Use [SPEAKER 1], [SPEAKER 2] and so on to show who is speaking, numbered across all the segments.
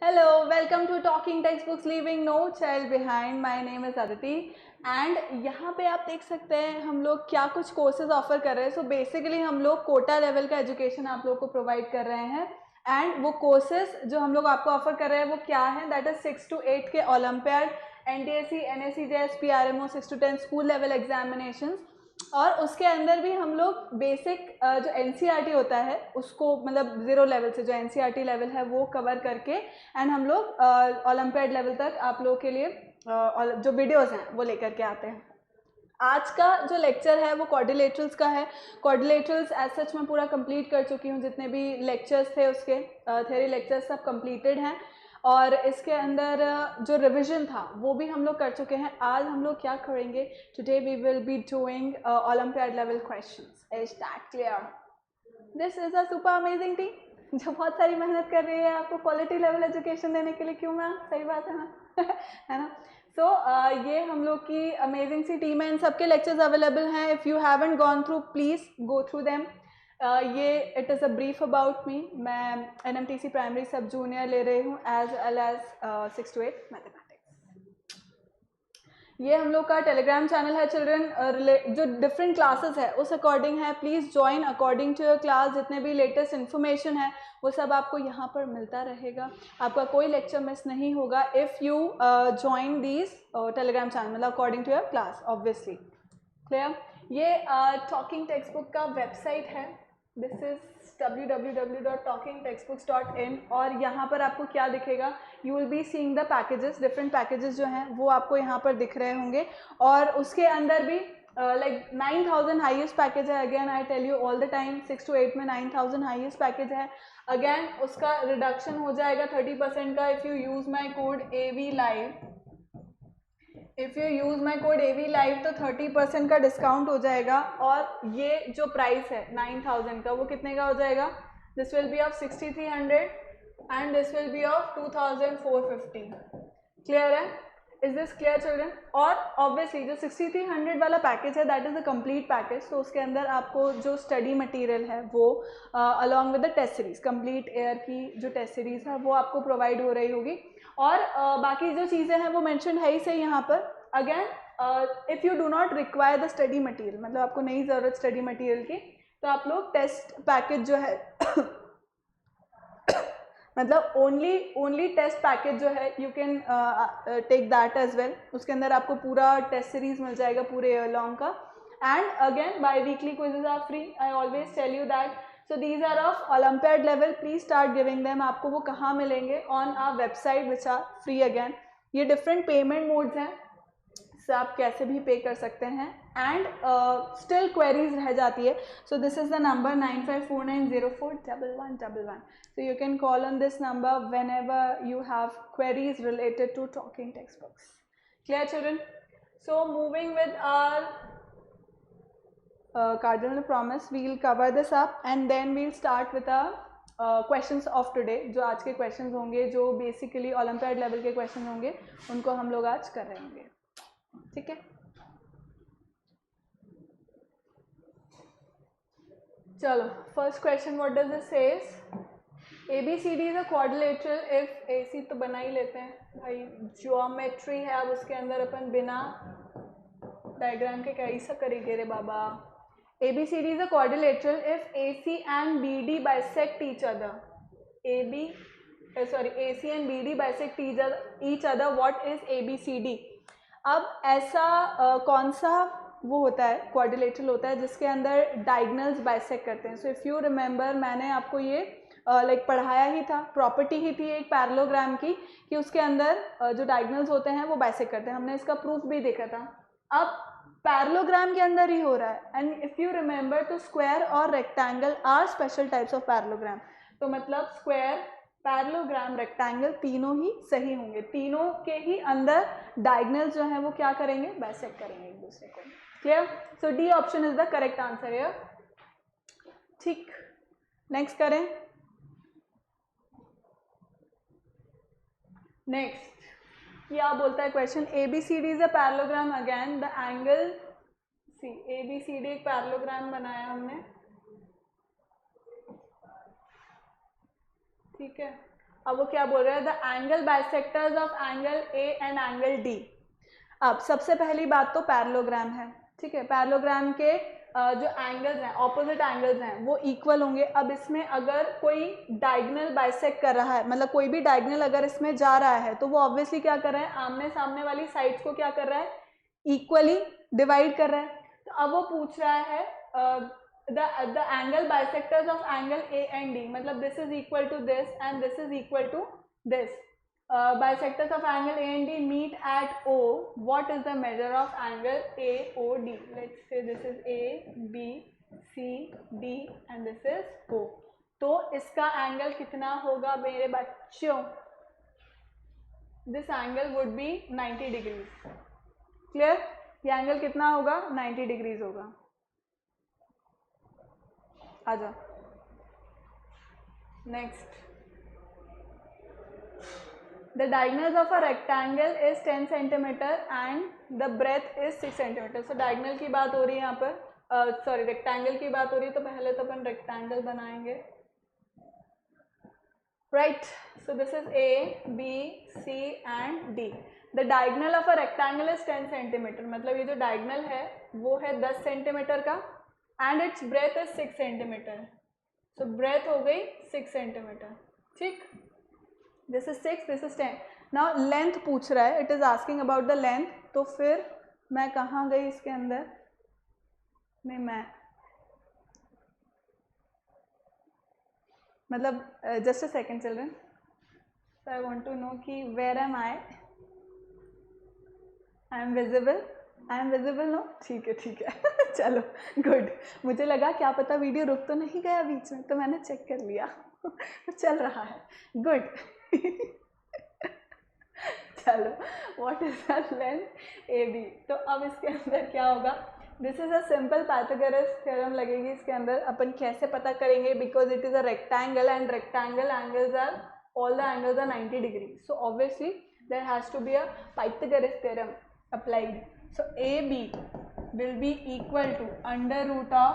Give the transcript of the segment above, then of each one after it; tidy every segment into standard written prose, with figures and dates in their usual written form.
[SPEAKER 1] Hello, welcome to Talking Textbooks Leaving No Child Behind. My name is Aditi and यहाँ पे आप देख सकते हैं हम लोग क्या कुछ कोर्सेज ऑफर कर रहे हैं. सो बेसिकली हम लोग कोटा लेवल का एजुकेशन आप लोग को प्रोवाइड कर रहे हैं एंड वो कोर्सेज जो हम लोग आपको ऑफर कर रहे हैं वो क्या है, दैट इज 6 to 8 के olympiad, NTSC, NSC, JS, PRMO, 6 to 10 school level examination. और उसके अंदर भी हम लोग बेसिक जो NCERT होता है उसको मतलब 0 लेवल से जो NCERT लेवल है वो कवर करके एंड हम लोग ओलंपियाड लेवल तक आप लोगों के लिए जो वीडियोस हैं वो लेकर के आते हैं. आज का जो लेक्चर है वो क्वाड्रिलेटरल्स का है. क्वाड्रिलेटरल्स एज सच मैं पूरा कंप्लीट कर चुकी हूँ. जितने भी लेक्चर्स थे उसके थ्योरी लेक्चर्स सब कंप्लीटेड हैं और इसके अंदर जो रिवीजन था वो भी हम लोग कर चुके हैं. आज हम लोग क्या करेंगे, today we will be doing olympiad level questions. Is that clear? This is a super amazing team जो बहुत सारी मेहनत कर रही है आपको क्वालिटी लेवल एजुकेशन देने के लिए. क्यों मैम? सही बात है ना है ना. सो ये हम लोग की अमेजिंग सी टीम है. इन सबके लेक्चर्स अवेलेबल हैं. If you haven't gone through please go through them. ये it is a brief about me. मैं NMTC प्राइमरी सब जूनियर ले रही हूँ as well as 6 to 8 mathematics. ये हम लोग का टेलीग्राम चैनल है चिल्ड्रन. जो डिफरेंट क्लासेस है उस अकॉर्डिंग है. Please join according to your class. जितने भी लेटेस्ट इन्फॉर्मेशन है वो सब आपको यहाँ पर मिलता रहेगा. आपका कोई लेक्चर मिस नहीं होगा if you join these Telegram channel, मतलब according to your class obviously. Clear? ये टॉकिंग टेक्स्ट बुक का वेबसाइट है. दिस इज www.talkingtextbooks.in और यहाँ पर आपको क्या दिखेगा, you will be seeing the packages. Different packages जो हैं वो आपको यहाँ पर दिख रहे होंगे और उसके अंदर भी लाइक 9000 हाईएस्ट पैकेज है. Again I tell you all the time 6 to 8 में 9000 हाईएस्ट पैकेज है. अगेन उसका रिडक्शन हो जाएगा 30% का if you use my code AV Live. If you use my code AV Live तो 30% का डिस्काउंट हो जाएगा. और ये जो प्राइस है 9000 का वो कितने का हो जाएगा? This will be of 6300 and this will be of 2450. Clear है? Is this clear children? और ऑब्वियसली जो 6300 वाला पैकेज है that is a complete package. तो उसके अंदर आपको जो स्टडी मटेरियल है वो along with the test series, complete year की जो टेस्ट सीरीज है वो आपको प्रोवाइड हो रही होगी. और बाकी जो चीज़ें हैं वो मेंशन है ही सही यहाँ पर. Again if you do not require the study material, मतलब आपको नहीं ज़रूरत स्टडी मटेरियल की, तो आप लोग टेस्ट पैकेज जो है मतलब ओनली टेस्ट पैकेज जो है you can take that as well. उसके अंदर आपको पूरा टेस्ट सीरीज मिल जाएगा पूरे ईयर लॉन्ग का. And again biweekly quizzes are free. I always tell you that. So these are of olympiad level. Please start giving them. आपको वो कहाँ मिलेंगे? On our website which are free. Again ये different payment modes हैं, से आप कैसे भी पे कर सकते हैं. एंड स्टिल क्वेरीज रह जाती है. सो this is the number 9549041111. So you can call on this number whenever you have queries related to talking textbooks. Clear children? So moving with our cardinal promise, we will cover this up and then we will start with our questions of today. जो आज के questions होंगे, जो basically Olympiad level के questions होंगे, उनको हम लोग आज कर रहे होंगे. ठीक है? चलो, first question, what does it says? ABCD is a quadrilateral if AC तो बना ही लेते हैं भाई. ज्योमेट्री है, अब उसके अंदर अपन बिना डायग्राम के कैसा करेंगे रे बाबा. ABCD is a quadrilateral if AC and BD bisect each other. AC and BD bisect each other. What is ABCD? अब ऐसा कौन सा वो होता है, क्वाड्रिलेटरल होता है जिसके अंदर डायगनल्स बाइसेक्ट करते हैं. सो इफ़ यू रिमेंबर मैंने आपको ये लाइक पढ़ाया ही था. प्रॉपर्टी ही थी एक पैरेललोग्राम की कि उसके अंदर जो डायगनल्स होते हैं वो बाइसेक्ट करते हैं. हमने इसका प्रूफ भी देखा था. अब पैरेललोग्राम के अंदर ही हो रहा है. एंड इफ़ यू रिमेंबर तो स्क्वायर और rectangle are special types of parallelogram. तो मतलब स्क्वायर, पैरेललोग्राम, रेक्टेंगल तीनों ही सही होंगे. तीनों के ही अंदर डायगनल्स जो हैं वो क्या करेंगे? बाइसेक्ट करेंगे एक दूसरे को. Clear? So D option is the correct answer here. ठीक, नेक्स्ट करें. नेक्स्ट क्या बोलता है question? ABCD is a parallelogram. Again the angle C, ABCD एक पैरेललोग्राम बनाया हमने. ठीक है. अब वो क्या बोल रहे हैं, the angle bisectors of angle A and angle D. अब सबसे पहली बात तो पैरेललोग्राम है, ठीक है। पैरेललोग्राम के जो एंगल्स हैं, ऑपोजिट एंगल्स हैं, वो इक्वल होंगे। अब इसमें अगर कोई डायगोनल बाइसेक्ट कर रहा है, मतलब कोई भी डायगोनल अगर इसमें जा रहा है, तो वो ऑब्वियसली क्या कर रहा है, आमने सामने वाली साइड्स को क्या कर रहा है, इक्वली डिवाइड कर रहा है। तो अब वो पूछ रहा है the angle bisectors of angle A and D, मतलब this is equal to this and this is equal to this. Bisectors of angle A and D meet at O. What is the measure of angle AOD? Let's say this is A, B, C, D and this is O. तो इसका angle कितना होगा मेरे बच्चों? This angle would be 90 degrees. Clear? ये angle कितना होगा? 90 degrees होगा। आ जाओ next. The diagonals of a rectangle is 10 centimetre and the breadth is 6 centimetre. So diagonal की बात हो रही है यहाँ पर, सॉरी रेक्टेंगल की बात हो रही है, तो पहले तो अपन रेक्टेंगल बनाएंगे, right. So this is A, B, C and D. The diagonal of a rectangle is 10 centimetre, मतलब ये जो डायगोनल है वो है 10 सेंटीमीटर का and its breadth is 6 centimetre. So breadth हो गई 6 सेंटीमीटर, ठीक। This is 6, this is 10। Now length पूछ रहा है, it is asking about the length. तो फिर मैं कहाँ गई इसके अंदर में, मैं मतलब just a second children, so I want to know कि where am I am visible, I am visible no, ठीक है ठीक है चलो गुड। मुझे लगा क्या पता वीडियो रुक तो नहीं गया बीच में, तो मैंने चेक कर लिया चल रहा है, गुड चलो what is the length A B. तो अब इसके अंदर क्या होगा, this is a simple Pythagoras theorem लगेगी इसके अंदर। अपन कैसे पता करेंगे, because it is a rectangle and rectangle angles are, all the angles are 90 degree. So obviously there has to be a Pythagoras theorem applied. So AB will be equal to under root of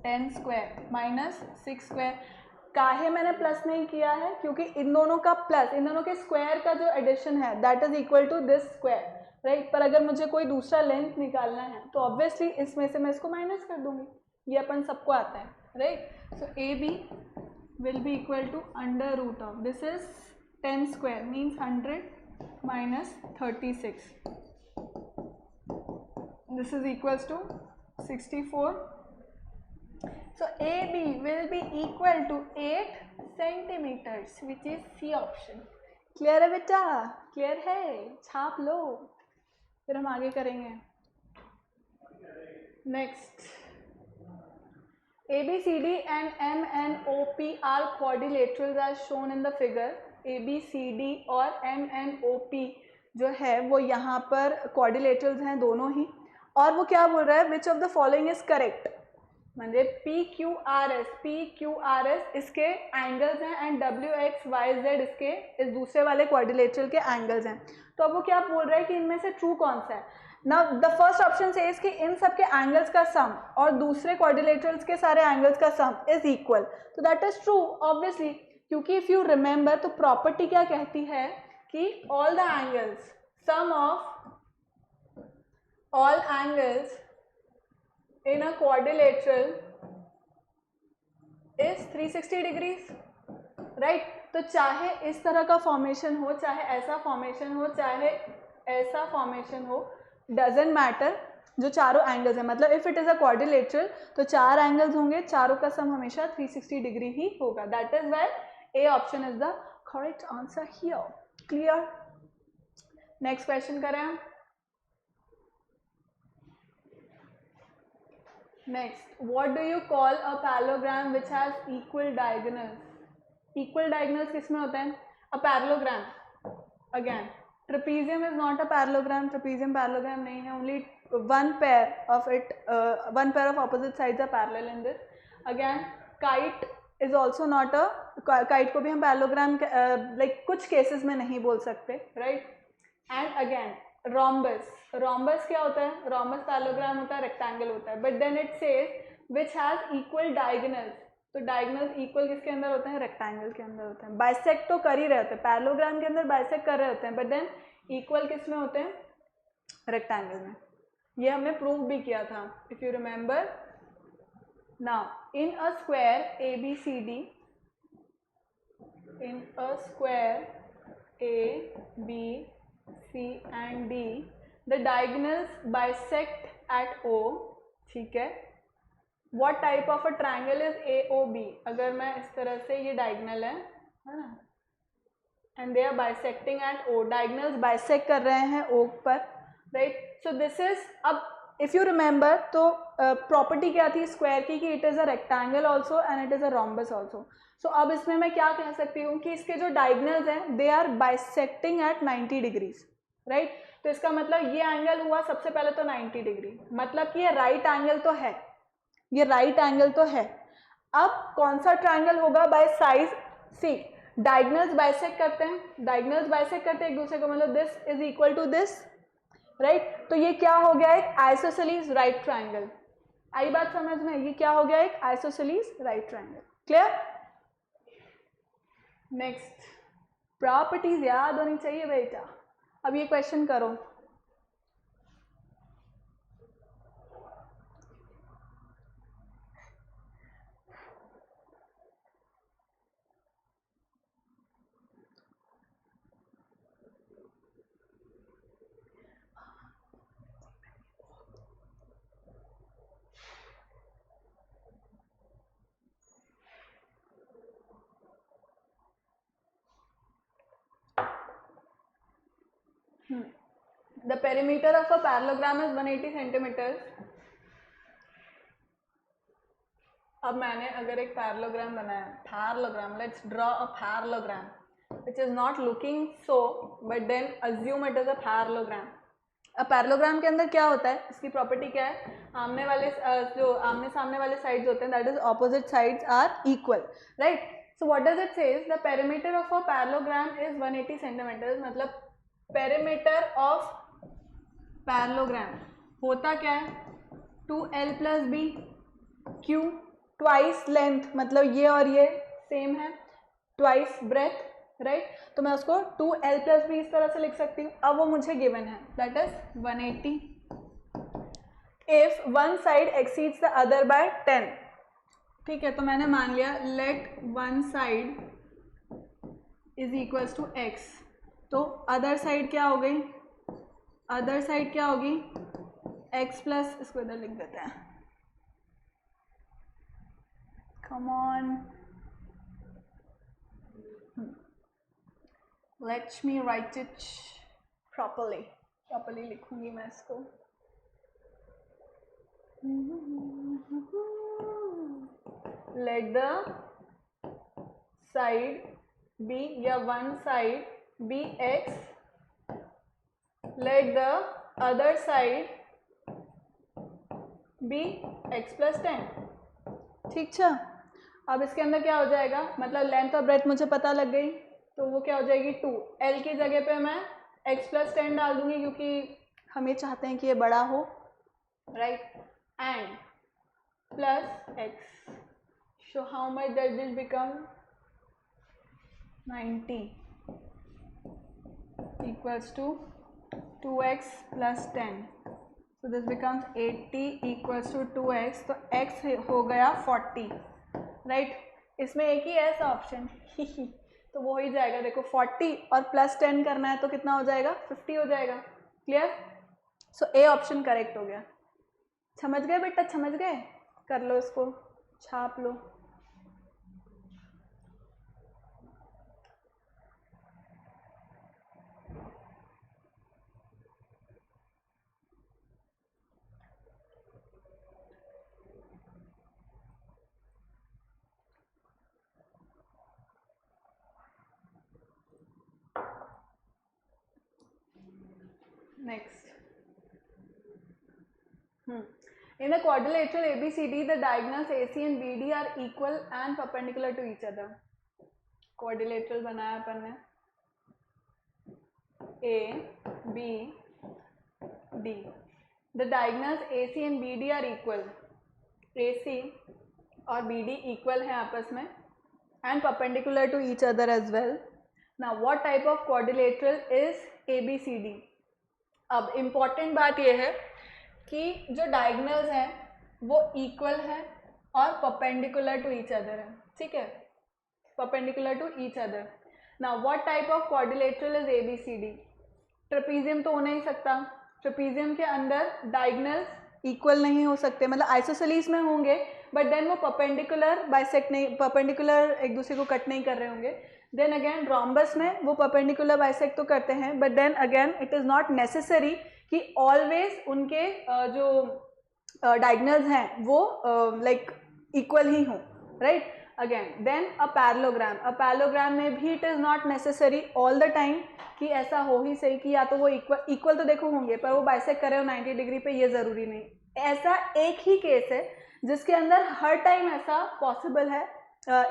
[SPEAKER 1] 10 square minus 6 square। काहे मैंने plus नहीं किया है, क्योंकि इन दोनों का plus, इन दोनों के स्क्वायर का जो एडिशन है that is equal to this square, right. पर अगर मुझे कोई दूसरा लेंथ निकालना है तो ऑब्वियसली इसमें से मैं इसको माइनस कर दूंगी, ये अपन सबको आता है, right. So AB will be equal to under root of, this is 10 square means 100 minus 36, this is equals to 64. So AB will be equal to 8 centimeters, which is C option. Clear है बेटा, clear है, छाप लो, फिर हम आगे करेंगे। Next, ABCD and MNOP are quadrilaterals as shown in the figure। ABCD और MNOP जो है वो यहाँ पर क्वाड्रिलेटरल्स हैं दोनों ही। और वो क्या बोल रहा है, which of the following is correct, म्हणजे PQRS इसके एंगल्स हैं एंड WXYZ इसके इस दूसरे वाले क्वाड्रिलेटरल के एंगल्स हैं। तो अब वो क्या बोल रहा है कि इनमें से ट्रू कौन सा है। Now the first option says कि इन सब के एंगल्स का सम और दूसरे क्वाड्रिलेटरल्स के सारे एंगल्स का सम इज इक्वल, तो दैट इज ट्रू ऑब्वियसली, क्योंकि इफ यू रिमेंबर तो प्रॉपर्टी क्या कहती है कि all the angles, sum of all angles in a quadrilateral is 360 degrees, right। तो चाहे इस तरह का फॉर्मेशन हो, चाहे ऐसा फॉर्मेशन हो, चाहे ऐसा फॉर्मेशन हो, डजेंट मैटर, जो चारों एंगल्स हैं, मतलब if it is a quadrilateral तो चार एंगल्स होंगे, चारों का सम हमेशा 360 डिग्री ही होगा। That is why A option is the correct answer here. Clear? Next question करें हम। Next, what do you call a parallelogram which has equal diagonals? Equal diagonals किसमें होते हैं? A parallelogram. Again, trapezium is not a parallelogram. Trapezium parallelogram नहीं है. Only one pair of it, one pair of opposite sides are parallel in this. Again, kite is also not a, kite को भी हम parallelogram like कुछ cases में नहीं बोल सकते, right? And again, rhombus, rhombus क्या होता है, rhombus पैरेललोग्राम होता है, रेक्टेंगल होता है, but then it says which has equal diagonals, तो डायगोनल्स इक्वल किसके अंदर होते हैं? रेक्टेंगल के अंदर होते हैं। बाइसेक्ट तो कर ही रहे होते हैं, पैरेललोग्राम के अंदर बाइसेक्ट कर रहे होते हैं, बट देन इक्वल किस में होते हैं? रेक्टेंगल में। ये हमने प्रूव भी किया था, if you remember. Now in a square ABCD, in a square A, B, C and D, the diagonals bisect at O, ठीक है। What type of a triangle is AOB? अगर मैं इस तरह से, ये डायगनल है ना, and they are bisecting at O, diagonals bisect कर रहे हैं O पर, right? So this is, अब if you remember, तो प्रॉपर्टी क्या थी स्क्वायर की कि it is a rectangle also and it is a rhombus also. So अब इसमें मैं क्या कह सकती हूँ कि इसके जो डायगनल्स हैं they are bisecting at 90 degrees, right? तो इसका मतलब ये एंगल हुआ सबसे पहले तो 90 डिग्री, मतलब कि ये राइट एंगल तो है, ये राइट एंगल तो है। अब कौन सा ट्राइंगल होगा? By size. See, diagonals bisect करते हैं, डायगनल्स बाइसेक्ट करते हैं एक दूसरे को, मतलब this is equal to this, right? तो ये क्या हो गया? एक आइसोसेलेस राइट ट्राइंगल। आई बात समझ में? ये क्या हो गया? एक isosceles right triangle. Clear? Next, properties याद होनी चाहिए बेटा। अब ये क्वेश्चन करो। The perimeter of a parallelogram is 180 centimeters. अब मैंने अगर एक पैरेललोग्राम बनाया, parallelogram, let's draw a parallelogram which is not looking so, but then assume it is a parallelogram. अब पैरेललोग्राम के अंदर क्या होता है? इसकी प्रॉपर्टी क्या है? आमने वाले जो आमने सामने वाले साइड्स होते हैं, that is opposite sides are equal, right? So what does it says? The perimeter of a parallelogram is 180 centimetre. मतलब पेरीमीटर ऑफ पैरेललोग्राम होता क्या है? 2L plus B Q, twice length, मतलब ये और ये सेम है, ट्वाइस ब्रेथ, राइट? तो मैं उसको 2L प्लस बी इस तरह से लिख सकती हूँ। अब वो मुझे गिवन है, that is 180 if one side exceeds the other by 10। ठीक है, तो मैंने मान लिया let one side is equals to x, तो अदर साइड क्या हो गई? अदर साइड क्या होगी? x प्लस, इसको इधर लिख देते हैं, come on, let me write it properly लिखूंगी मैं इसको। लेट द साइड बी, या one side B x, let the other side be x plus 10। ठीक है, अब इसके अंदर क्या हो जाएगा? मतलब लेंथ और ब्रेथ मुझे पता लग गई, तो वो क्या हो जाएगी? 2। L की जगह पे मैं x plus 10 डाल दूंगी, क्योंकि हम ये चाहते हैं कि ये बड़ा हो, right? And plus x, so how much does this become? 90 equals to 2x plus 10, so this becomes 80 equals to 2x, तो x हो गया 40, राइट? इसमें एक ही ऐसा ऑप्शन तो वो ही जाएगा। देखो 40 और प्लस 10 करना है तो कितना हो जाएगा? 50 हो जाएगा। Clear? So A option correct हो गया। समझ गए बेटा? समझ गए? कर लो इसको, छाप लो। Next. In a quadrilateral ABCD, the diagonals AC and BD are equal and perpendicular to each other. Quadrilateral बनाया अपन ने, A, B, D. The diagonals AC and BD are equal. AC और बी डी इक्वल है आपस में and perpendicular to each other as well. Now what type of quadrilateral is A B C D. अब important बात यह है कि जो डायगोनल्स हैं वो इक्वल है और परपेंडिकुलर टू ईच अदर है. ठीक है, perpendicular to each other. Now what type of quadrilateral is A B C D. Trapezium तो हो नहीं सकता. ट्रेपीजियम के अंदर डायगोनल्स इक्वल नहीं हो सकते, मतलब आइसोसेलेस में होंगे बट देन वो परपेंडिकुलर बाइसेक्ट नहीं, परपेंडिकुलर एक दूसरे को कट नहीं कर रहे होंगे. देन अगेन रोम्बस में वो परपेंडिकुलर बाइसेक्ट तो करते हैं but then again it is not necessary कि ऑलवेज उनके जो डायगोनल्स हैं वो लाइक इक्वल ही हों, right. Again then a parallelogram में भी it is not necessary all the time कि ऐसा हो ही सही कि या तो वो इक्वल तो देखो होंगे पर वो बाइसेक्ट करे हो 90 डिग्री पे, ये ज़रूरी नहीं. ऐसा एक ही केस है जिसके अंदर हर टाइम ऐसा पॉसिबल है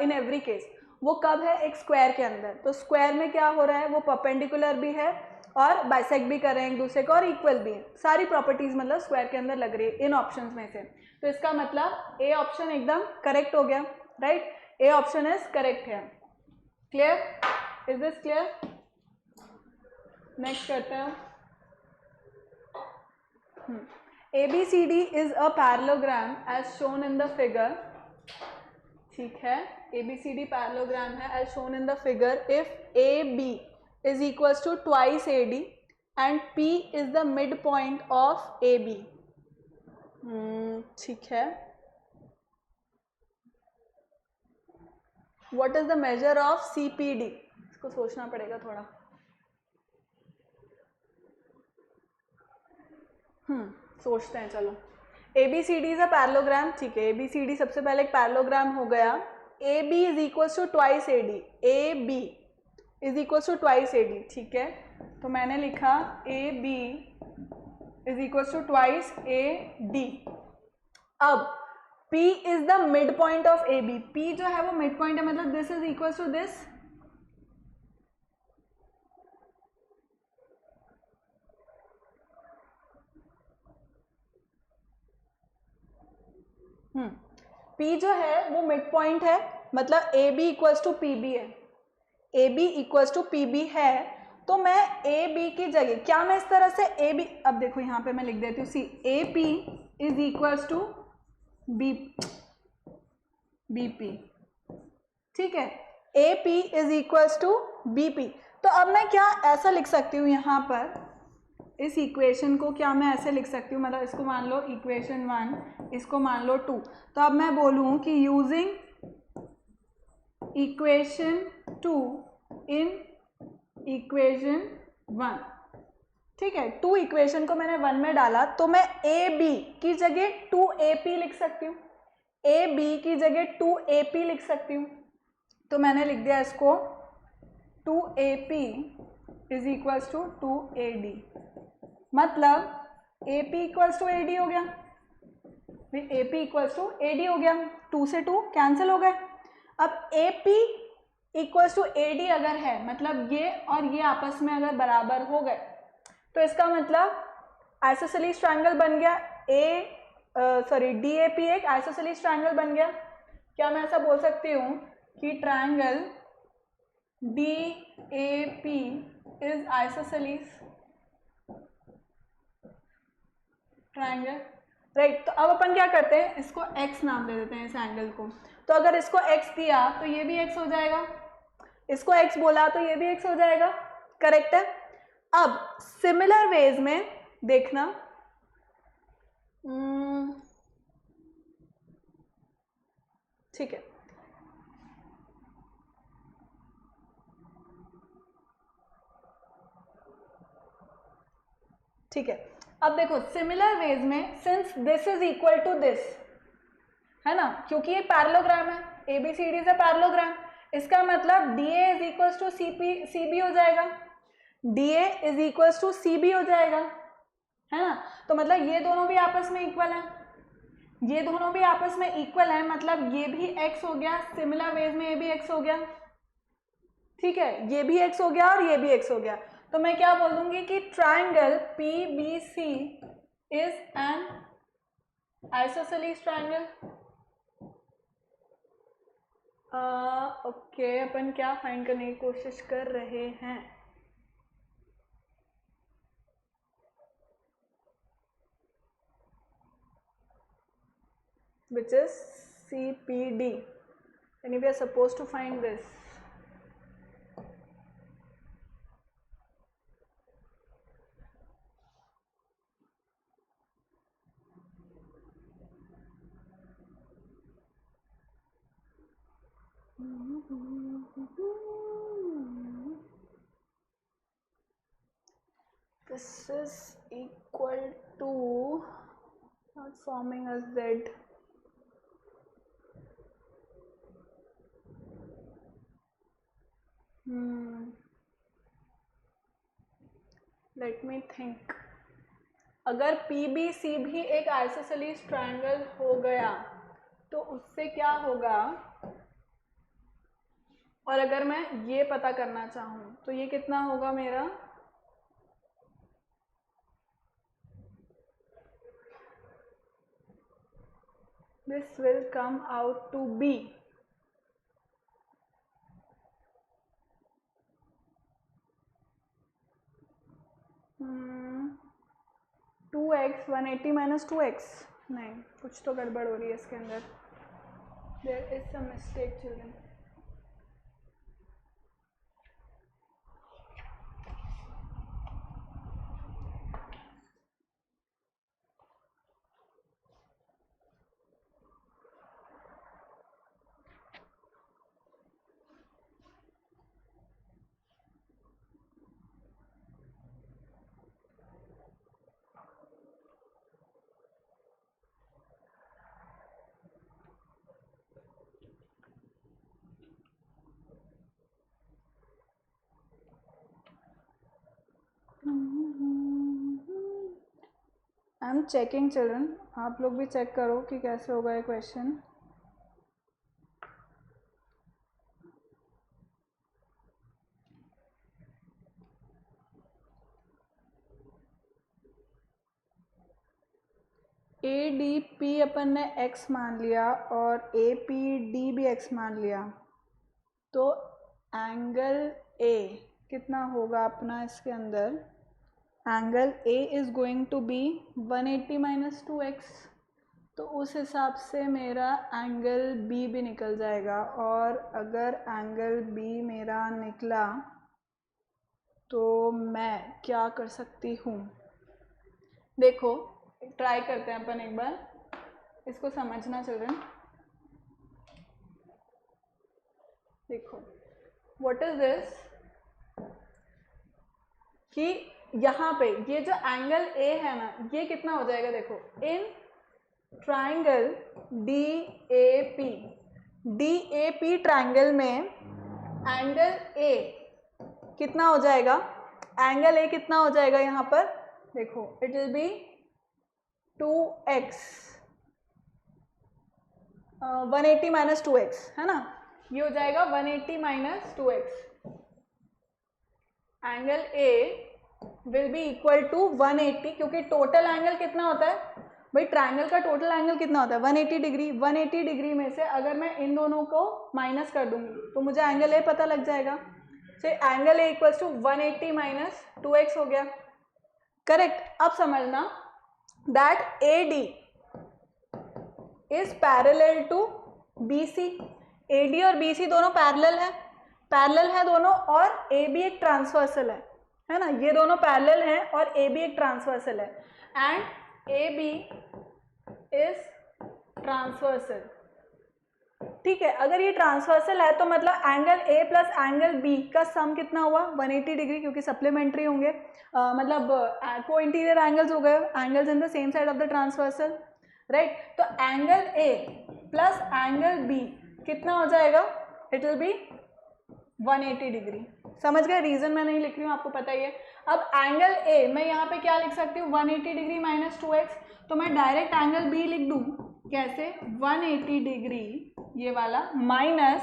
[SPEAKER 1] इन एवरी केस. वो कब है? एक स्क्वायर के अंदर. तो स्क्वायर में क्या हो रहा है, वो परपेंडिकुलर भी है और बाइसेक्ट भी कर रहे हैं एक दूसरे को और इक्वल भी है. सारी प्रॉपर्टीज मतलब स्क्वायर के अंदर लग रही है इन ऑप्शंस में से. तो इसका मतलब ए ऑप्शन एकदम करेक्ट हो गया, right. A option is correct है. Clear? Is this clear? Next करते हैं. ABCD is a parallelogram as shown in the figure. ठीक है, ABCD parallelogram है as shown in the figure if AB is equals to twice AD and P is the midpoint of AB. ठीक है. What is the measure of CPD? इसको सोचना पड़ेगा थोड़ा. सोचते हैं. चलो, ABCD इज अ पैरेललोग्राम. ठीक है, ABCD सबसे पहले एक पैरेललोग्राम हो गया. AB is equals to twice AD. AB is equals to twice AD. ठीक है, तो मैंने लिखा AB is equals to twice AD. अब P is the mid point of AB. P जो है वो मिड पॉइंट है, मतलब this is equals to this. P जो है वो मिड पॉइंट है, मतलब AB इक्वल्स टू PB है. AB इक्वल्स टू PB है. तो मैं AB की जगह क्या, मैं इस तरह से AB, अब देखो यहाँ पे मैं लिख देती हूँ, see AP is equals to BP. ठीक है, AP is equals to BP. तो अब मैं क्या ऐसा लिख सकती हूँ यहाँ पर, इस इक्वेशन को क्या मैं ऐसे लिख सकती हूँ, मतलब इसको मान लो इक्वेशन 1, इसको मान लो 2. तो अब मैं बोलूँ कि यूजिंग इक्वेशन 2 इन इक्वेशन 1. ठीक है, 2 इक्वेशन को मैंने 1 में डाला तो मैं AB की जगह 2AP लिख सकती हूँ. AB की जगह 2AP लिख सकती हूँ. तो मैंने लिख दिया इसको 2AP is equals to 2AD. मतलब AP इक्वल्स टू AD हो गया. AP इक्वल्स टू AD हो गया. 2 से 2 कैंसिल हो गए. अब AP इक्वल्स टू AD अगर है, मतलब ये और ये आपस में अगर बराबर हो गए, तो इसका मतलब आइसोसेलेस ट्रायंगल बन गया. DAP एक आइसोसेलेस ट्रायंगल बन गया. क्या मैं ऐसा बोल सकती हूँ कि triangle DAP is isosceles triangle, right. तो अब अपन क्या करते हैं, इसको x नाम दे देते हैं इस एंगल को. तो अगर इसको x दिया तो ये भी x हो जाएगा, इसको x बोला तो ये भी x हो जाएगा. करेक्ट है. अब सिमिलर वेज में देखना, ठीक है. ठीक है, अब देखो सिमिलर वेज में since this is equal to this है ना, क्योंकि ये पैरेललोग्राम है, ABCD इज अ पैरेललोग्राम. इसका मतलब DA is equals to CB हो जाएगा. DA is equals to CB हो जाएगा, है ना. तो मतलब ये दोनों भी आपस में इक्वल है, ये दोनों भी आपस में इक्वल है, मतलब ये भी x हो गया, सिमिलर वेज में ये भी x हो गया. ठीक है, ये भी x हो गया और ये भी x हो गया. तो मैं क्या बोल दूंगी कि triangle PBC is an isosceles triangle. Okay, अपन क्या फाइंड करने की कोशिश कर रहे हैं? Which is CPD, and we are supposed to find this. This is equal to, not forming a Z. Let me think. अगर PBC भी एक आइसोसेलेस ट्रायंगल हो गया तो उससे क्या होगा? और अगर मैं ये पता करना चाहूँ तो ये कितना होगा मेरा? This will come out to be 2x 180 minus 2x. नहीं, कुछ तो गड़बड़ हो रही है इसके अंदर. There is some mistake, children. I am checking children, आप लोग भी चेक करो कि कैसे होगा ये क्वेश्चन. ADP अपन ने x मान लिया और APD भी x मान लिया, तो एंगल A कितना होगा अपना इसके अंदर? Angle A is going to be 180 minus 2x. तो उस हिसाब से मेरा एंगल B भी निकल जाएगा. और अगर एंगल B मेरा निकला तो मैं क्या कर सकती हूँ? देखो, ट्राई करते हैं अपन एक बार, इसको समझना चिल्ड्रन. देखो, व्हाट इज दिस, कि यहाँ पे ये जो एंगल A है ना, ये कितना हो जाएगा? देखो, इन ट्राइंगल DAP ट्राइंगल में एंगल A कितना हो जाएगा? एंगल A कितना हो जाएगा यहाँ पर? देखो, it will B 2x 180 minus 2x, है ना? ये हो जाएगा 180 minus 2x. Angle A will be equal to 180, क्योंकि टोटल एंगल कितना होता है भाई? ट्राइंगल का टोटल एंगल कितना होता है? 180 डिग्री. 180 डिग्री में से अगर मैं इन दोनों को माइनस कर दूंगी तो मुझे एंगल A पता लग जाएगा. तो angle A equals to 180 minus 2x हो गया. करेक्ट. अब समझना that AD is parallel to BC. AD और BC दोनों पैरेलल है दोनों, और AB एक ट्रांसवर्सल है ना? ये दोनों पैरेलल हैं और AB एक ट्रांसवर्सल है. And AB is transversal. ठीक है, अगर ये ट्रांसवर्सल है तो मतलब angle A plus angle B का सम कितना हुआ? 180 डिग्री, क्योंकि सप्लीमेंट्री होंगे. मतलब को इंटीरियर एंगल्स हो गए, angles in the same side of the transversal, right? तो angle A plus angle B कितना हो जाएगा? It will be 180 degree. समझ गए? रीजन मैं नहीं लिख रही हूँ, आपको पता ही है. अब एंगल A मैं यहाँ पे क्या लिख सकती हूँ? 180 डिग्री माइनस 2x. तो मैं डायरेक्ट एंगल B लिख दूँ. कैसे? 180 डिग्री ये वाला माइनस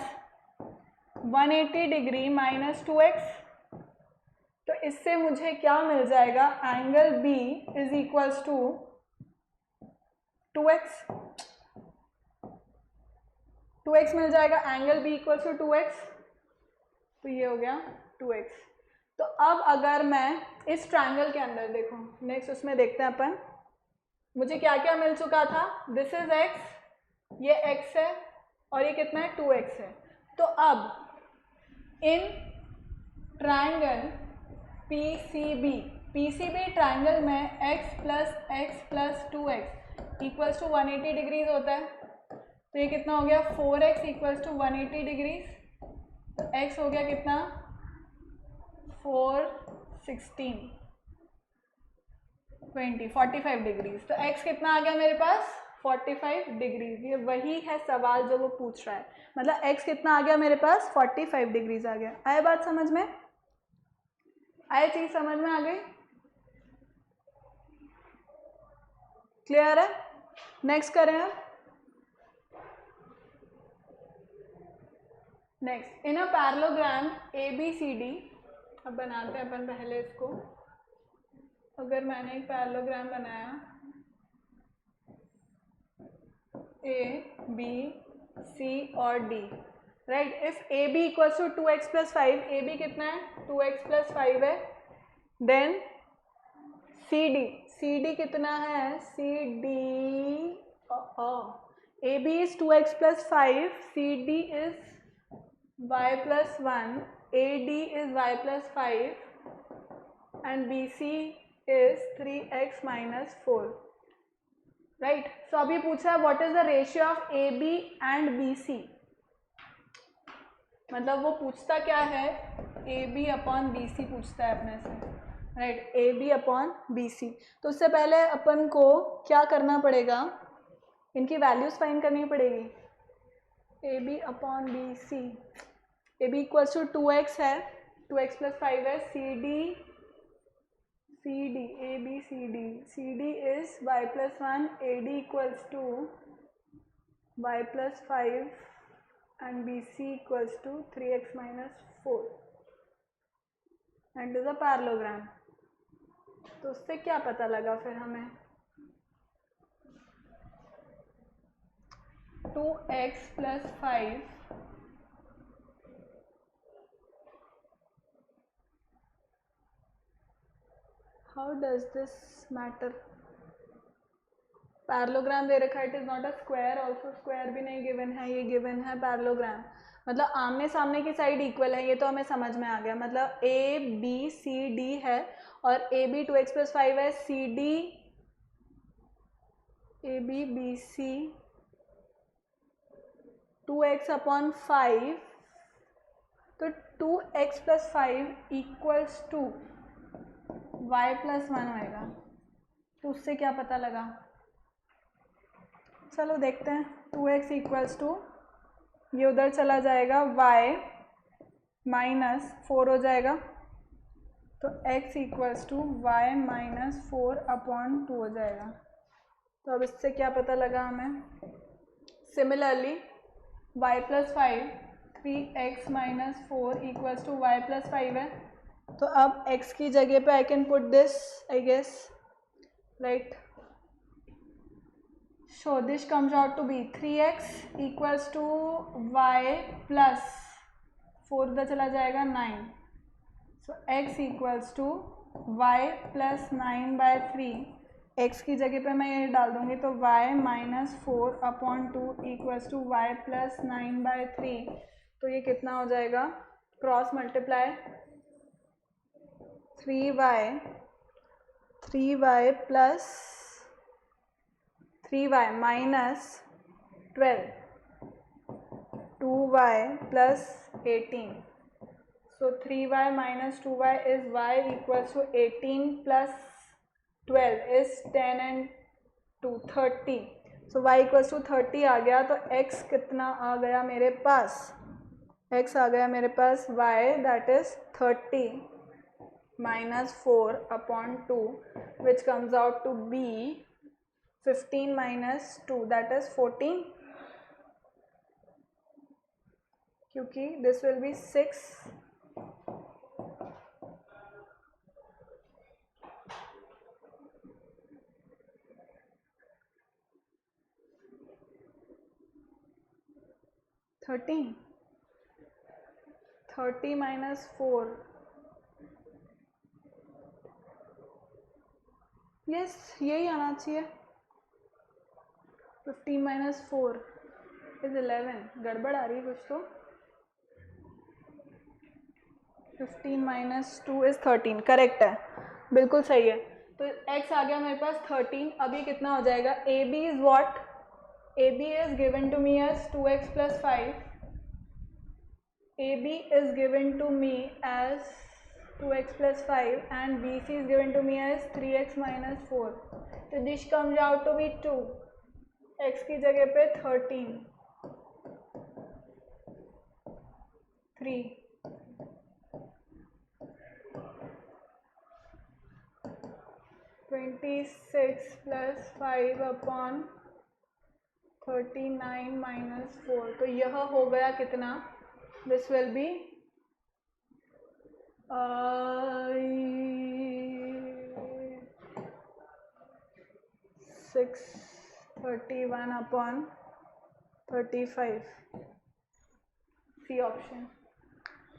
[SPEAKER 1] 180 डिग्री माइनस 2x. तो इससे मुझे क्या मिल जाएगा? Angle B is equals to 2x. 2x मिल जाएगा, angle b equal to 2x, तो ये हो गया 2x। तो अब अगर मैं इस ट्रायंगल के अंदर देखो, नेक्स्ट उसमें देखते हैं अपन, मुझे क्या क्या मिल चुका था, दिस इज x, ये x है और ये कितना है 2x है। तो अब इन ट्रायंगल PCB ट्रायंगल में x plus 2x equals to 180 degrees होता है, तो ये कितना हो गया 4x इक्वल्स टू 180 डिग्रीज, तो x हो गया कितना 4 16 20 45 डिग्रीज, तो x कितना आ गया मेरे पास 45 डिग्रीज। ये वही है सवाल जो वो पूछ रहा है, मतलब x कितना आ गया मेरे पास 45 डिग्रीज आ गया। आया बात समझ में, आया चीज समझ में आ गई, क्लियर है। नेक्स्ट करें अब, next in a parallelogram ABCD, अब बनाते हैं अपन पहले इसको। अगर मैंने एक पैरेललोग्राम बनाया A B C और D, right, if AB equals to 2x plus 5, AB कितना है 2x प्लस 5 है, देन CD कितना है CD, AB is 2x plus 5, CD is y plus 1, AD is y plus 5 and BC is 3x minus 4, right. So अभी पूछा है what is the ratio of AB and BC, मतलब वो पूछता क्या है AB अपॉन BC पूछता है अपने से, राइट, AB अपॉन BC। तो उससे पहले अपन को क्या करना पड़ेगा, इनकी वैल्यूज फाइंड करनी पड़ेगी। AB upon BC, AB equals to 2x है, 2x प्लस 5 है, CD is y plus 1, AD equals to y plus 5 and BC equals to 3x minus 4 and is a parallelogram। तो उससे क्या पता लगा फिर हमें, 2x plus 5 how does this matter, parallelogram दे रखा है, it is not a square, also square भी नहीं गिवन है, ये गिवन है पैरेललोग्राम, मतलब आमने सामने की साइड इक्वल है, ये तो हमें समझ में आ गया, मतलब ABCD है और AB 2x प्लस 5 है, CD ABBC 2x अपॉन 5, तो 2x plus 5 equals to y plus 1 होएगा, तो उससे क्या पता लगा, चलो देखते हैं। 2x इक्वल्स टू, ये उधर चला जाएगा, y माइनस 4 हो जाएगा, तो x equals to y minus 4 upon 2 हो जाएगा। तो अब इससे क्या पता लगा हमें, similarly y plus 5 3x minus 4 equals to y plus 5 है, तो अब x की जगह पे I can put this, I guess, right, so this comes out to be 3x equals to y plus 4 इधर चला जाएगा 9, so x equals to y plus 9 by 3, x की जगह पे मैं ये डाल दूंगी, तो y minus 4 upon 2 equals to y plus 9 by 3, तो ये कितना हो जाएगा, cross multiply 3y plus 3y minus 12, 2y plus 18, so 3y minus 2y is y equals to 18 plus 12 is 10 and 2 30, so y equals to 30 आ गया, तो x कितना आ गया मेरे पास, x आ गया मेरे पास y that is 30 minus 4 upon 2 which comes out to be 15 minus 2 that is 14, क्योंकि this will be 6, 13, 30 minus 4, yes यही आना चाहिए। 15 minus 4 is 11, गड़बड़ आ रही है कुछ तो। 15 minus 2 is 13, करेक्ट है, बिल्कुल सही है। तो x आ गया मेरे पास 13। अब ये कितना हो जाएगा, A B is what, A B is given to me as 2x plus 5, A B is given to me as 2x plus 5 and BC is given to me as 3x minus 4. So this comes out to be 2, x की जगह पे 13, 3, 26 plus 5 upon 39 minus 4। तो यह हो गया कितना, this will be 631 upon 35, C option.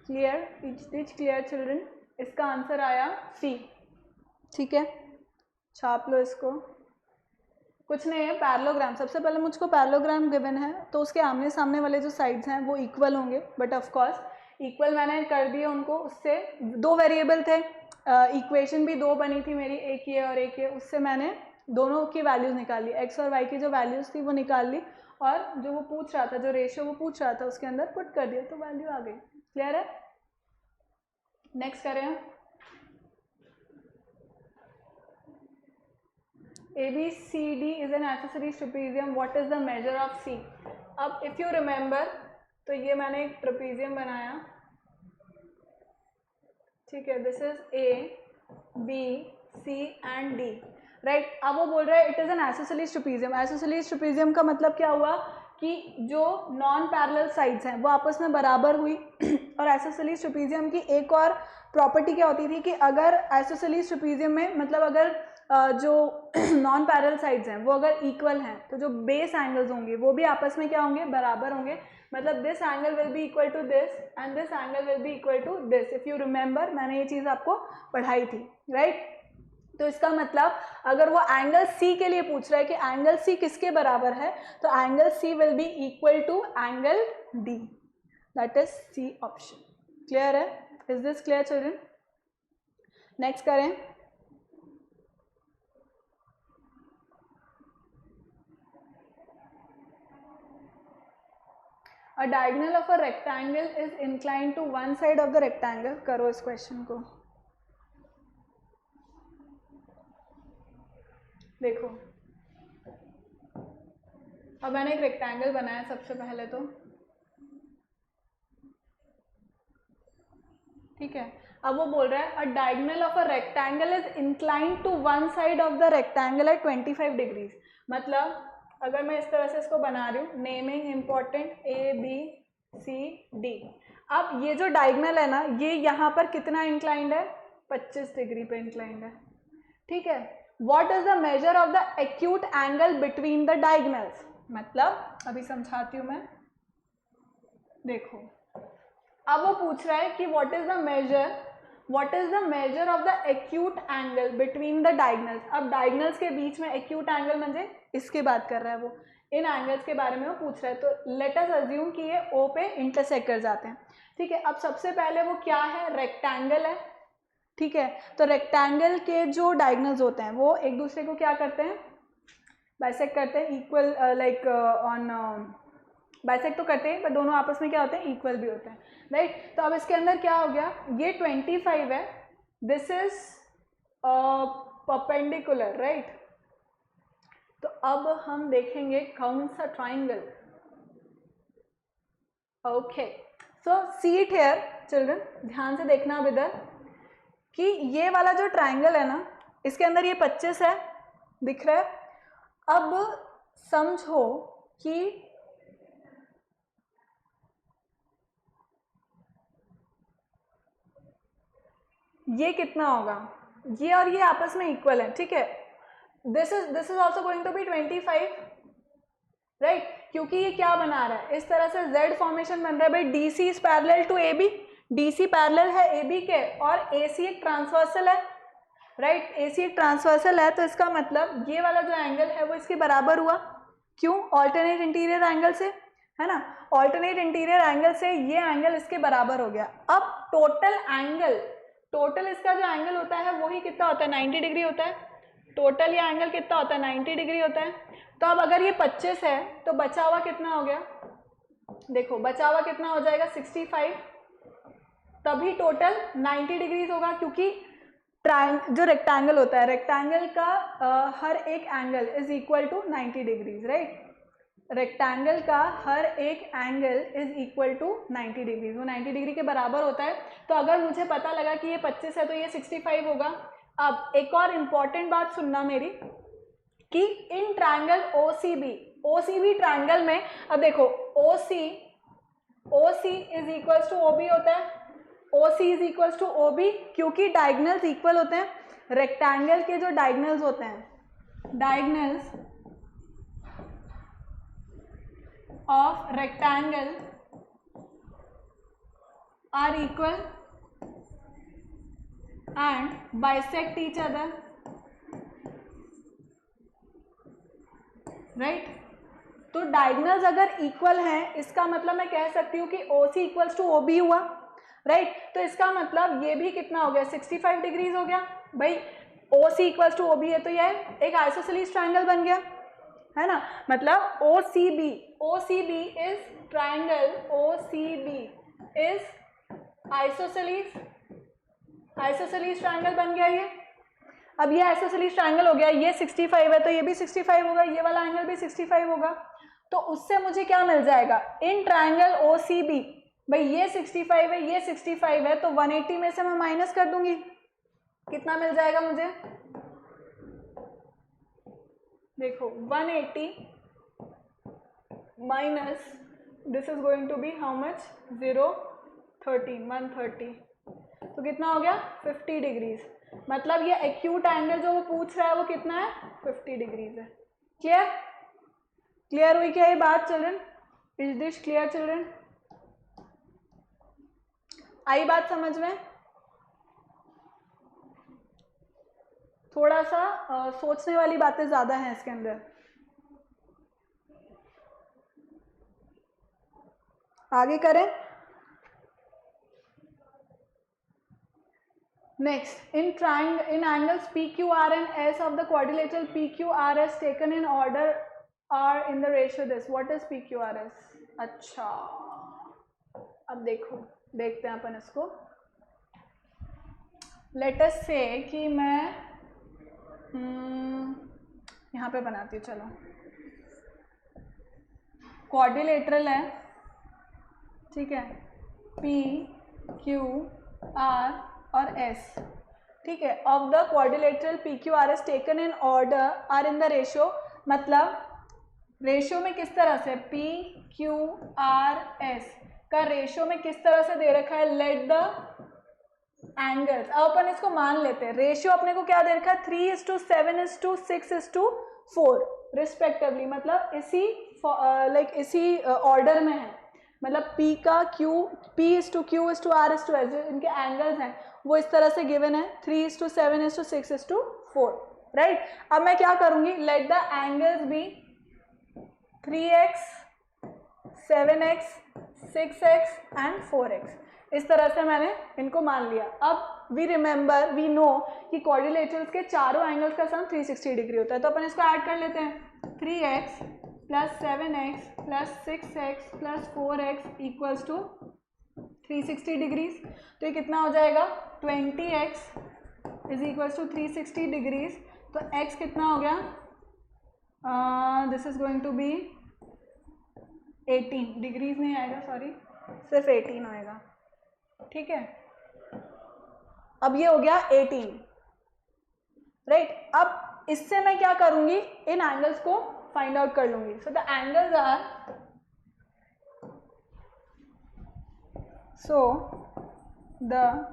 [SPEAKER 1] Clear, each clear children, इसका answer आया सी। ठीक है, छाप लो इसको। कुछ नहीं है, पैरेललोग्राम। सबसे पहले मुझको पैरेललोग्राम गिवन है तो उसके आमने सामने वाले जो साइड्स हैं वो इक्वल होंगे, बट ऑफ कोर्स इक्वल मैंने कर दिए उनको। उससे दो वेरिएबल थे, इक्वेशन भी दो बनी थी मेरी, एक ये और एक ये, उससे मैंने दोनों की वैल्यूज़ निकाल ली, एक्स और वाई की जो वैल्यूज़ थी वो निकाल ली, और जो वो पूछ रहा था, जो रेशियो वो पूछ रहा था उसके अंदर पुट कर दिया, तो वैल्यू आ गई। क्लियर है? नेक्स्ट करें हम। ABCD is an isosceles trapezium. What is the measure of C? अब if you remember, तो ये मैंने एक ट्रेपेजियम बनाया, ठीक है, this is A, B, C and D, right. अब वो बोल रहा है it is an isosceles trapezium. Isosceles trapezium का मतलब क्या हुआ कि जो नॉन पैरेलल साइड्स हैं वो आपस में बराबर हुई। और आइसोसेलेस ट्रेपेजियम की एक और प्रॉपर्टी क्या होती थी कि अगर आइसोसेलेस ट्रेपेजियम में, मतलब अगर जो नॉन पैरेलल साइड्स हैं वो अगर इक्वल हैं तो जो बेस एंगल्स होंगे वो भी आपस में क्या होंगे, बराबर होंगे। मतलब this angle will be equal to this and this angle will be equal to this. If you remember, मैंने ये चीज़ आपको पढ़ाई थी, राइट। तो इसका मतलब अगर वो एंगल सी के लिए पूछ रहा है कि एंगल सी किसके बराबर है, तो angle C will be equal to angle D, that is C option. Clear है? Is this clear children? Next करें। A diagonal of a rectangle is inclined to one side of the rectangle। करो इस question को। देखो, अब मैंने एक rectangle बनाया सबसे पहले तो, ठीक है। अब वो बोल रहा है a diagonal of a rectangle is inclined to one side of the rectangle at 25 degrees. मतलब अगर मैं इस तरह से इसको बना रही हूँ, naming important, A B C D। अब ये जो डायगोनल है ना, ये यहाँ पर कितना इंक्लाइंड है, 25 डिग्री पे इंक्लाइंड है, ठीक है। What is the measure of the acute angle between the diagonals? मतलब अभी समझाती हूँ मैं। देखो, अब वो पूछ रहा है कि what is the measure of the acute angle between the diagonals। अब diagonals के बीच में acute angle म्हणजे इसके बात कर रहा है वो, इन एंगल्स के बारे में वो पूछ रहा है। तो लेट अस अज्यूम कि ये O पे इंटरसेक्ट कर जाते हैं, ठीक है। अब सबसे पहले वो क्या है, रेक्टेंगल है, ठीक है। तो रेक्टेंगल के जो डायगोनल्स होते हैं वो एक दूसरे को क्या करते हैं, बाइसेक्ट करते हैं, इक्वल लाइक ऑन बाइसेक्ट तो करते हैं, पर दोनों आपस में क्या होते हैं, इक्वल भी होते हैं, राइट। तो अब इसके अंदर क्या हो गया, ये 25 है, दिस इज परपेंडिकुलर, राइट। तो अब हम देखेंगे कौन सा triangle. Okay, so see it here children, ध्यान से देखना अब इधर कि ये वाला जो ट्राइंगल है ना, इसके अंदर ये 25 है, दिख रहा है। अब समझो कि ये कितना होगा, ये और ये आपस में इक्वल है, ठीक है। This is also going to be 25, right, क्योंकि ये क्या बना रहा है, इस तरह से Z फॉर्मेशन बन रहा है भाई, DC is parallel to AB, DC parallel है AB के, और AC एक ट्रांसवर्सल है, राइट, AC एक ट्रांसवर्सल है, तो इसका मतलब ये वाला जो एंगल है वो इसके बराबर हुआ, क्यों, ऑल्टरनेट इंटीरियर एंगल से, है ना, ऑल्टरनेट इंटीरियर एंगल से ये एंगल इसके बराबर हो गया। अब टोटल इसका जो एंगल होता है वही कितना होता है, 90 डिग्री होता है, टोटल ये एंगल कितना होता है, 90 डिग्री होता है। तो अब अगर ये 25 है तो बचा हुआ कितना हो गया, देखो बचा हुआ कितना हो जाएगा 65, तभी टोटल 90 डिग्रीज होगा, क्योंकि जो रेक्टेंगल होता है, रेक्टेंगल का हर एक angle is equal to 90 degrees, right, rectangle का हर एक angle is equal to 90 degrees, वो 90 डिग्री के बराबर होता है। तो अगर मुझे पता लगा कि ये 25 है तो ये 65 होगा। अब एक और इम्पॉर्टेंट बात सुनना मेरी, कि इन ट्रायंगल OCB ट्रायंगल में, अब देखो OC is equals to OB होता है, OC is equals to OB, क्योंकि डायगनल्स इक्वल होते हैं, रेक्टेंगल के जो डायगनल्स होते हैं, diagonals of rectangle are equal and bisect each other, right. तो डायगनल्स अगर इक्वल हैं, इसका मतलब मैं कह सकती हूँ कि OC इक्वल्स टू OB हुआ, राइट। तो इसका मतलब ये भी कितना हो गया, 65 डिग्रीज हो गया भाई, OC इक्वल्स टू OB है तो ये एक आइसोसेलेस ट्रायंगल बन गया, है ना, मतलब OCB is triangle, OCB is isosceles triangle बन गया ये। अब ये आइसोसेलेस ट्रायंगल हो गया, ये 65 है तो ये भी 65 होगा, ये वाला एंगल भी 65 होगा, तो उससे मुझे क्या मिल जाएगा, इन ट्रायंगल OCB, भाई ये 65 है, ये 65 है, तो 180 में से मैं माइनस कर दूंगी, कितना मिल जाएगा मुझे, देखो 180 minus this is going to be how much, 130, तो कितना हो गया 50 डिग्रीज। मतलब ये एक्यूट एंगल जो वो पूछ रहा है वो कितना है, 50 डिग्रीज है। क्लियर हुई क्या ये बात children, is this clear children, आई बात समझ में, थोड़ा सा सोचने वाली बातें ज्यादा हैं इसके अंदर। आगे करें, next, in angles PQR and S of the quadrilateral PQRS taken in order are in the ratio this. What is PQRS? अच्छा, अब देखते हैं अपन इसको। लेट अस से कि मैं यहाँ पे बनाती हूँ, चलो क्वाड्रिलेटरल है, ठीक है, PQR और S, ठीक है, of the quadrilateral PQRS taken in order are in the ratio, मतलब रेशियो में किस तरह से, PQRS का रेशियो में किस तरह से दे रखा है, लेट द एंगल्स, अब अपन इसको मान लेते हैं, रेशियो अपने को क्या दे रखा है, 3:7:6:4 रिस्पेक्टिवली, मतलब इसी ऑर्डर में है, मतलब P का P:Q:R:S, इनके एंगल्स हैं वो इस तरह से गिवन है, 3:7:6:4, राइट। अब मैं क्या करूंगी, let the angles be 3x 7x 6x and 4x, इस तरह से मैंने इनको मान लिया। अब वी नो कि क्वाड्रिलेटरल्स के चारों एंगल्स का सम 360 डिग्री होता है, तो अपन इसको ऐड कर लेते हैं, 3x + 7x + 6x + 4x equals to 360 degrees, तो ये कितना हो जाएगा, 20x is equals to 360 degrees, तो x कितना हो गया, this is going to be 18 degrees नहीं आएगा, सॉरी सिर्फ 18 आएगा, ठीक है। अब ये हो गया 18, राइट। अब इससे मैं क्या करूंगी, इन एंगल्स को फाइंड आउट कर लूंगी, so the angles are, so the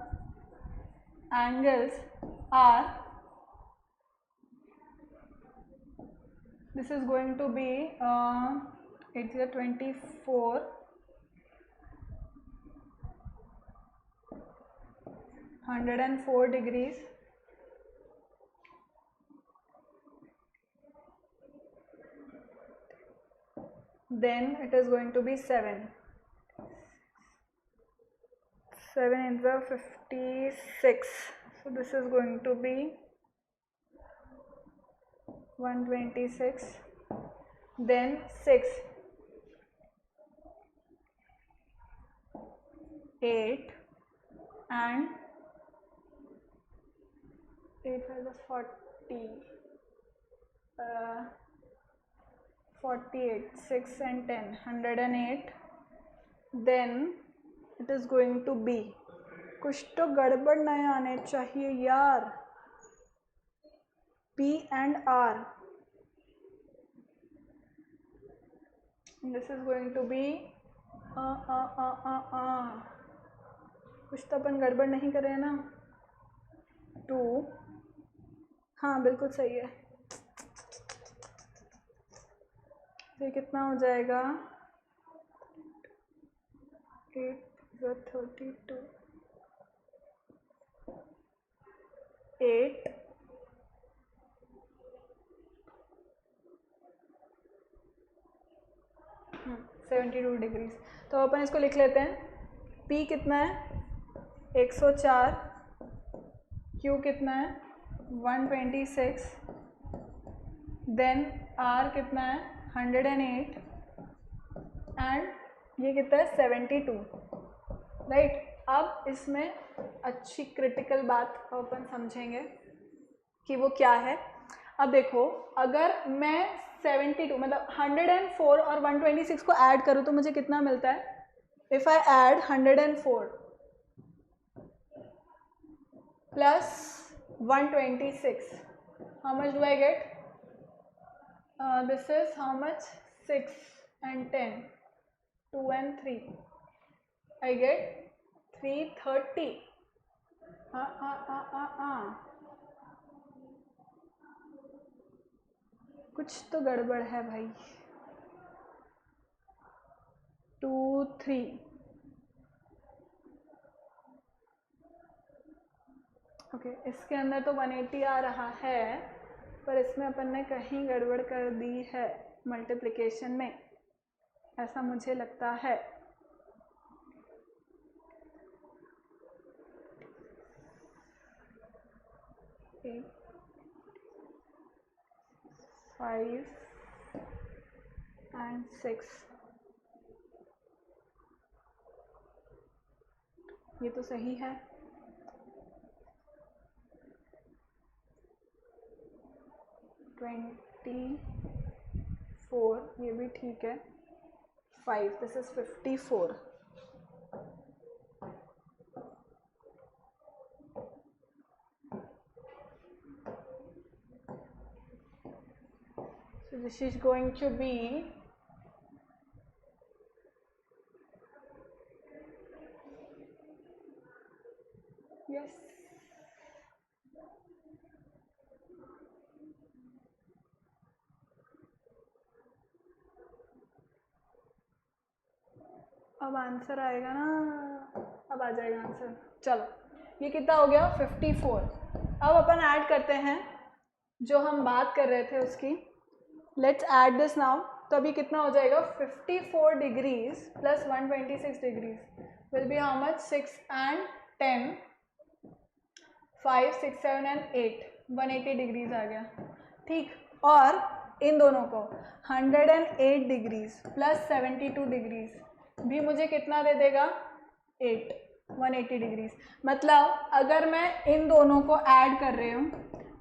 [SPEAKER 1] angles are, this is going to be 8 is 24, 104 degrees, then it is going to be 7. 7 is the 56, so this is going to be 126, then 6, 8 and 8 is the 40, 48, 6 and 10, 108, then it is going to be, कुछ तो गड़बड़ नहीं आने चाहिए यार, P and R, this is going to be कुछ तो अपन गड़बड़ नहीं कर रहे हैं ना, 2, हाँ बिल्कुल सही है, ये कितना हो जाएगा, 8 32, 8 72 डिग्रीज। तो अपन इसको लिख लेते हैं, P कितना है 104, Q कितना है 126, देन R कितना है 108 एंड ये कितना है 72, राइट। अब इसमें अच्छी क्रिटिकल बात अपन समझेंगे कि वो क्या है। अब देखो, अगर मैं 72 मतलब 104 और 126 को ऐड करूँ तो मुझे कितना मिलता है, if I add 104 plus 126, how much do I get, this is how much, 6 and 10, 2 and 3, I get 330, कुछ तो गड़बड़ है भाई, 2 3, ओके, इसके अंदर तो 180 आ रहा है, पर इसमें अपन ने कहीं गड़बड़ कर दी है मल्टीप्लिकेशन में, ऐसा मुझे लगता है। Okay. 5 and 6, ये तो सही है, 24, ये भी ठीक है, 5, this is 54, so this is going to be yes, अब आंसर आएगा ना, अब आ जाएगा आंसर। चलो, ये कितना हो गया 54। अब अपन ऐड करते हैं जो हम बात कर रहे थे उसकी, लेट्स ऐड दिस नाउ। तो अभी कितना हो जाएगा, 54 degrees plus 126 degrees will be how much, 6 and 10, 5 6 7 and 8, 180 degrees आ गया, ठीक। और इन दोनों को 108 डिग्रीज प्लस 72 डिग्रीज भी मुझे कितना दे देगा, 8, 180 डिग्रीज। मतलब अगर मैं इन दोनों को ऐड कर रही हूँ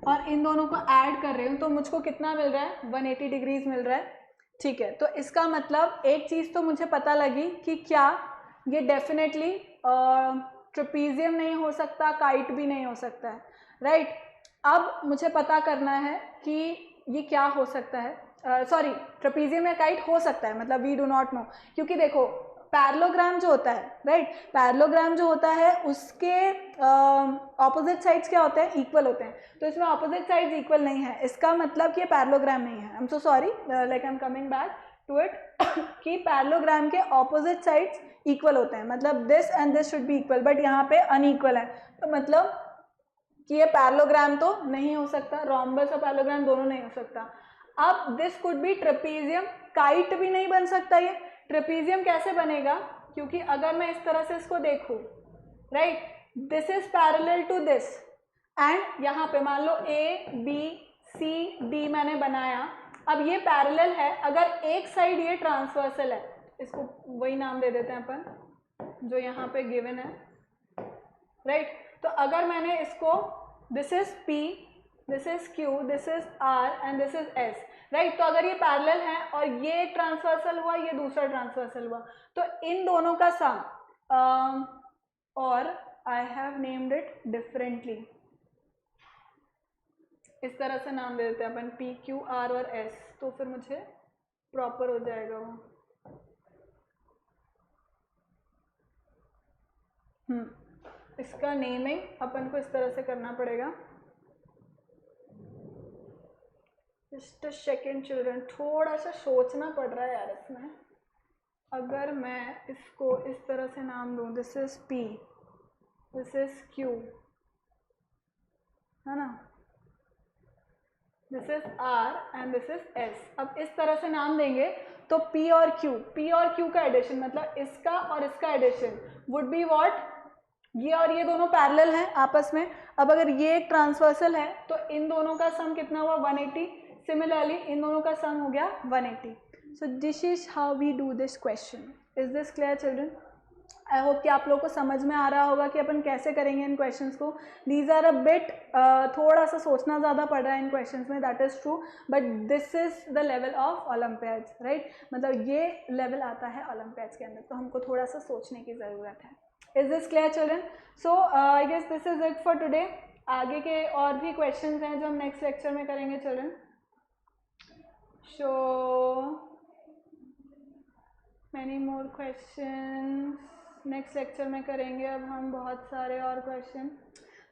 [SPEAKER 1] और इन दोनों को ऐड कर रही हूँ तो मुझको कितना मिल रहा है, 180 डिग्रीज मिल रहा है, ठीक है। तो इसका मतलब एक चीज़ तो मुझे पता लगी कि क्या ये डेफिनेटली ट्रेपीजियम नहीं हो सकता, काइट भी नहीं हो सकता है, राइट। अब मुझे पता करना है कि ये क्या हो सकता है, सॉरी, ट्रेपीजियम या काइट हो सकता है, मतलब वी डू नॉट नो, क्योंकि देखो पैरेललोग्राम जो होता है, राइट, पैरेललोग्राम जो होता है उसके ऑपोजिट साइड्स क्या होते हैं, इक्वल होते हैं। तो इसमें ऑपोजिट साइड्स इक्वल नहीं है, इसका मतलब कि ये पैरेललोग्राम नहीं है। I am so sorry, like I am coming back, to it कि पैरेललोग्राम के ऑपोजिट साइड्स इक्वल होते हैं, मतलब this and this should be equal, but यहाँ पे अनइक्वल है, तो मतलब कि ये पैरेललोग्राम तो नहीं हो सकता, रोम्बस और पैरेललोग्राम दोनों नहीं हो सकता। अब this could be trapezium, kite भी नहीं बन सकता ये। ट्रेपीजियम कैसे बनेगा, क्योंकि अगर मैं इस तरह से इसको देखूं, right, this is parallel to this, and यहाँ पे मान लो ए बी सी डी मैंने बनाया, अब ये पैरेलल है, अगर एक साइड ये ट्रांसवर्सल है, इसको वही नाम दे देते हैं अपन जो यहाँ पे गिवन है, राइट। तो अगर मैंने इसको, this is P, this is Q, this is R and this is S, right, तो अगर ये पैरेलल है और ये एक ट्रांसवर्सल हुआ, ये दूसरा ट्रांसवर्सल हुआ, तो इन दोनों का सम, और I have named it differently, इस तरह से नाम दे देते हैं अपन P, Q, R और S, तो फिर मुझे प्रॉपर हो जाएगा वो। इसका नेमिंग अपन को इस तरह से करना पड़ेगा। जस्ट अ सेकेंड चिल्ड्रन, थोड़ा सा सोचना पड़ रहा है यार इसमें। अगर मैं इसको इस तरह से नाम दूं, this is P, this is Q, है ना, this is R and this is S। अब इस तरह से नाम देंगे तो P और Q का एडिशन, मतलब इसका और इसका एडिशन वुड बी व्हाट, ये और ये दोनों पैरेलल हैं आपस में। अब अगर ये एक ट्रांसवर्सल है तो इन दोनों का सम कितना हुआ, 180, सिमिलरली इन दोनों का सम हो गया 180। So this is how we do this question. Is this clear children? I hope कि आप लोग को समझ में आ रहा होगा कि अपन कैसे करेंगे इन क्वेश्चंस को। दीज आर अ बिट, थोड़ा सा सोचना ज़्यादा पड़ रहा है इन क्वेश्चंस में, that is true, but this is the level of Olympiads, right, मतलब ये लेवल आता है ओलंपियाड्स के अंदर, तो हमको थोड़ा सा सोचने की ज़रूरत है। Is this clear children? So I guess this is it for today. आगे के और भी क्वेश्चंस हैं जो हम नेक्स्ट लेक्चर में करेंगे children. So many more questions next lecture में करेंगे अब हम बहुत सारे और question.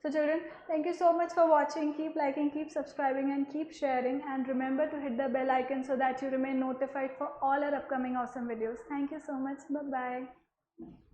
[SPEAKER 1] So children, thank you so much for watching. Keep liking, keep subscribing and keep sharing, and remember to hit the bell icon so that you remain notified for all our upcoming awesome videos. Thank you so much. Bye bye.